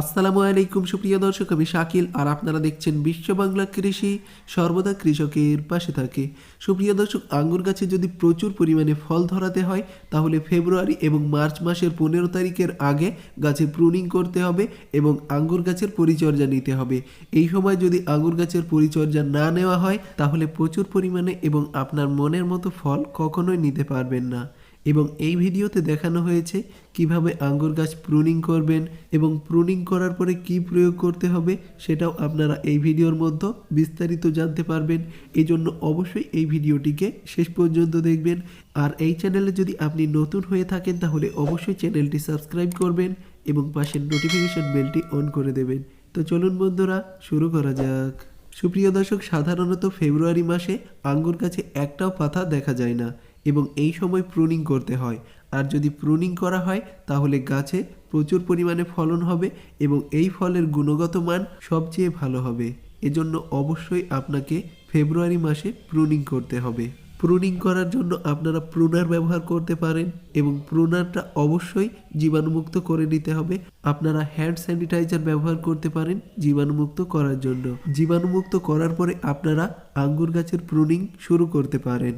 আসসালামু আলাইকুম সুপ্রিয় দর্শক, আমি শাকিল আর আপনারা দেখছেন বিশ্ব বাংলা কৃষি, সর্বদা কৃষকের পাশে থাকে। সুপ্রিয় দর্শক, আঙ্গুর গাছে যদি প্রচুর পরিমাণে ফল ধরাতে হয় তাহলে ফেব্রুয়ারি এবং মার্চ মাসের 15 তারিখের আগে গাছে প্রুনিং করতে হবে এবং আঙ্গুর গাছের পরিচর্যা নিতে হবে। এই সময় যদি আঙ্গুর গাছের পরিচর্যা না নেওয়া হয় তাহলে প্রচুর পরিমাণে এবং আপনার মনের মতো ফল কখনোই নিতে পারবেন না। এবং এই ভিডিওতে দেখানো হয়েছে কিভাবে আঙ্গুর গাছ প্রুনিং করবেন এবং প্রুনিং করার পরে কি প্রয়োগ করতে হবে সেটাও আপনারা এই ভিডিওর মধ্যে বিস্তারিত জানতে পারবেন। এই জন্য অবশ্যই এই ভিডিওটিকে শেষ পর্যন্ত দেখবেন। আর এই চ্যানেলে যদি আপনি নতুন হয়ে থাকেন তাহলে অবশ্যই চ্যানেলটি সাবস্ক্রাইব করবেন এবং পাশের নোটিফিকেশন বেলটি অন করে দেবেন। তো চলুন বন্ধুরা, শুরু করা যাক। সুপ্রিয় দর্শক, সাধারণত ফেব্রুয়ারি মাসে আঙ্গুর গাছে একটাও পাতা দেখা যায় না এবং এই সময় প্রুনিং করতে হয়। আর যদি প্রুনিং করা হয় তাহলে গাছে প্রচুর পরিমাণে ফলন হবে এবং এই ফলের গুণগত মান সবচেয়ে ভালো হবে। এজন্য অবশ্যই আপনাকে ফেব্রুয়ারি মাসে প্রুনিং করতে হবে। প্রুনিং করার জন্য আপনারা প্রুনার ব্যবহার করতে পারেন এবং প্রুনারটা অবশ্যই জীবাণুমুক্ত করে নিতে হবে। আপনারা হ্যান্ড স্যানিটাইজার ব্যবহার করতে পারেন জীবাণুমুক্ত করার জন্য। জীবাণুমুক্ত করার পরে আপনারা আঙ্গুর গাছের প্রুনিং শুরু করতে পারেন।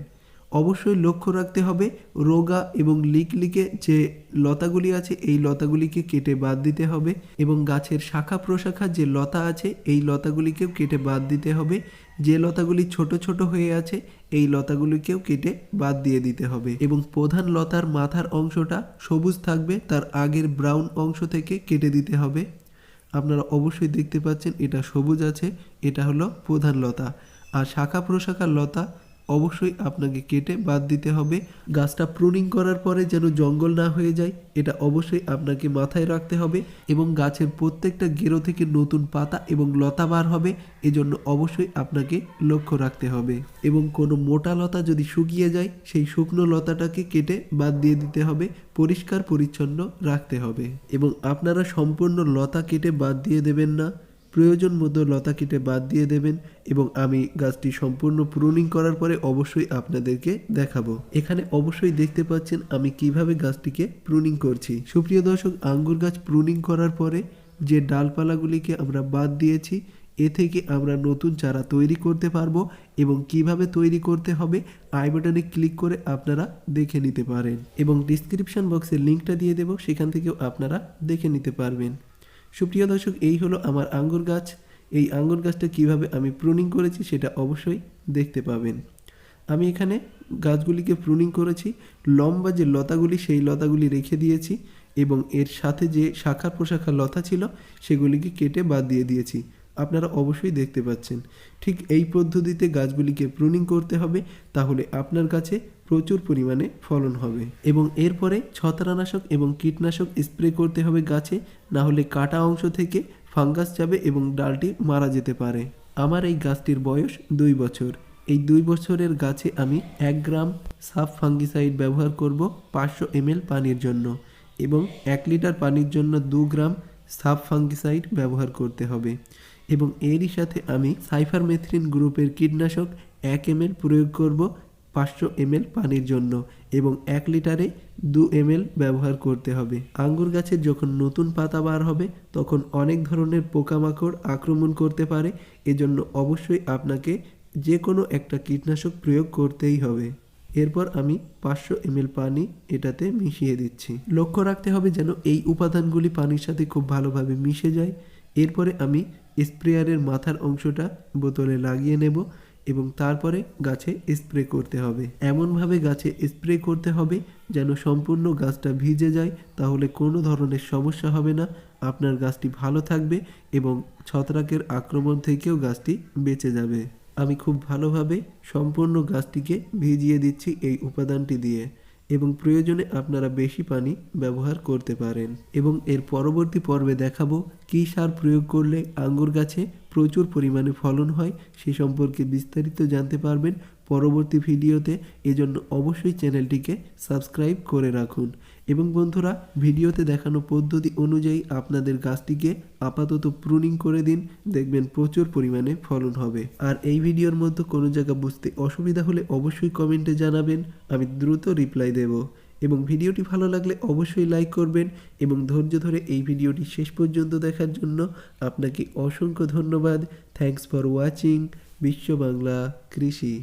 অবশ্যই লক্ষ্য রাখতে হবে রোগা এবং লিকলিকে যে লতাগুলি আছে এই লতাগুলিকে কেটে বাদ দিতে হবে এবং গাছের শাখা প্রশাখা যে লতা আছে এই লতাগুলিকেও কেটে বাদ দিতে হবে। যে লতাগুলি ছোট ছোট হয়ে আছে এই লতাগুলিকেও কেটে বাদ দিয়ে দিতে হবে এবং প্রধান লতার মাথার অংশটা সবুজ থাকবে, তার আগের ব্রাউন অংশ থেকে কেটে দিতে হবে। আপনারা অবশ্যই দেখতে পাচ্ছেন এটা সবুজ আছে, এটা হলো প্রধান লতা। আর শাখা প্রশাখার লতা অবশ্যই আপনাকে কেটে বাদ দিতে হবে। গাছটা প্রুনিং করার পরে যেন জঙ্গল না হয়ে যায় এটা অবশ্যই আপনাকে মাথায় রাখতে হবে এবং গাছের প্রত্যেকটা গেরো থেকে নতুন পাতা এবং লতা বার হবে, এজন্য অবশ্যই আপনাকে লক্ষ্য রাখতে হবে এবং কোনো মোটা লতা যদি শুকিয়ে যায় সেই শুকনো লতাটাকে কেটে বাদ দিয়ে দিতে হবে, পরিষ্কার পরিচ্ছন্ন রাখতে হবে এবং আপনারা সম্পূর্ণ লতা কেটে বাদ দিয়ে দেবেন না, প্রয়োজন মতো লতা কেটে বাদ দিয়ে দেবেন এবং আমি গাছটি সম্পূর্ণ প্রুনিং করার পরে অবশ্যই আপনাদেরকে দেখাবো। এখানে অবশ্যই দেখতে পাচ্ছেন আমি কিভাবে গাছটিকে প্রুনিং করছি। সুপ্রিয় দর্শক, আঙ্গুর গাছ প্রুনিং করার পরে যে ডালপালাগুলিকে আমরা বাদ দিয়েছি এ থেকে আমরা নতুন চারা তৈরি করতে পারবো এবং কিভাবে তৈরি করতে হবে আই বাটনে ক্লিক করে আপনারা দেখে নিতে পারেন এবং ডিসক্রিপশন বক্সে লিঙ্কটা দিয়ে দেবো, সেখান থেকেও আপনারা দেখে নিতে পারবেন। সুপ্রিয় দর্শক, এই হলো আমার আঙ্গুর গাছ। এই আঙ্গুর গাছটা কিভাবে আমি প্রুনিং করেছি সেটা অবশ্যই দেখতে পাবেন। আমি এখানে গাছগুলিকে প্রুনিং করেছি, লম্বা যে লতাগুলি সেই লতাগুলি রেখে দিয়েছি এবং এর সাথে যে শাখা প্রশাখা লতা ছিল সেগুলিকে কেটে বাদ দিয়ে দিয়েছি। আপনারা অবশ্যই দেখতে পাচ্ছেন ঠিক এই পদ্ধতিতে গাছগুলিকে প্রুনিং করতে হবে, তাহলে আপনার গাছে প্রচুর পরিমাণে ফলন হবে এবং এরপরে ছত্রাকনাশক এবং কীটনাশক স্প্রে করতে হবে গাছে, না হলে কাটা অংশ থেকে ফাঙ্গাস যাবে এবং ডালটি মারা যেতে পারে। আমার এই গাছটির বয়স 2 বছর। এই 2 বছরের গাছে আমি 1 গ্রাম সাব ফাঙ্গিসাইড ব্যবহার করব 500 ml পানির জন্য এবং 1 লিটার পানির জন্য 2 গ্রাম সাব ফাঙ্গিসাইড ব্যবহার করতে হবে এবং এরই সাথে আমি সাইফারমেথ্রিন গ্রুপের কীটনাশক 1 ml প্রয়োগ করব 500 ml পানির জন্য এবং 1 লিটারে 2 ml ব্যবহার করতে হবে। আঙ্গুর গাছের যখন নতুন পাতা বার হবে তখন অনেক ধরনের পোকামাকড় আক্রমণ করতে পারে, এজন্য অবশ্যই আপনাকে যে কোনো একটা কীটনাশক প্রয়োগ করতেই হবে। এরপর আমি 500 ml পানি এটাতে মিশিয়ে দিচ্ছি। লক্ষ্য রাখতে হবে যেন এই উপাদানগুলি পানির সাথে খুব ভালোভাবে মিশে যায়। এরপরে আমি স্প্রেয়ারের মাথার অংশটা বোতলে লাগিয়ে নেব এবং তারপরে গাছে স্প্রে করতে হবে। এমনভাবে গাছে স্প্রে করতে হবে যেন সম্পূর্ণ গাছটা ভিজে যায়, তাহলে কোনো ধরনের সমস্যা হবে না, আপনার গাছটি ভালো থাকবে এবং ছত্রাকের আক্রমণ থেকেও গাছটি বেঁচে যাবে। আমি খুব ভালোভাবে সম্পূর্ণ গাছটিকে ভিজিয়ে দিচ্ছি এই উপাদানটি দিয়ে এবং প্রয়োজনে আপনারা বেশি পানি ব্যবহার করতে পারেন এবং এর পরবর্তী পর্বে দেখাবো কী সার প্রয়োগ করলে আঙ্গুর গাছে প্রচুর পরিমাণে ফলন হয় সে সম্পর্কে বিস্তারিত জানতে পারবেন পরবর্তী ভিডিওতে। এজন্য অবশ্যই চ্যানেলটিকে সাবস্ক্রাইব করে রাখুন এবং বন্ধুরা, ভিডিওতে দেখানো পদ্ধতি অনুযায়ী আপনাদের গাছটিকে আপাতত প্রুনিং করে দিন, দেখবেন প্রচুর পরিমাণে ফলন হবে। আর এই ভিডিওর মধ্যে কোনো জায়গা বুঝতে অসুবিধা হলে অবশ্যই কমেন্টে জানাবেন, আমি দ্রুত রিপ্লাই দেব এবং ভিডিওটি ভালো লাগলে অবশ্যই লাইক করবেন এবং ধৈর্য ধরে এই ভিডিওটি শেষ পর্যন্ত দেখার জন্য আপনাকে অসংখ্য ধন্যবাদ। থ্যাঙ্কস ফর ওয়াচিং বিশ্ব বাংলা কৃষি।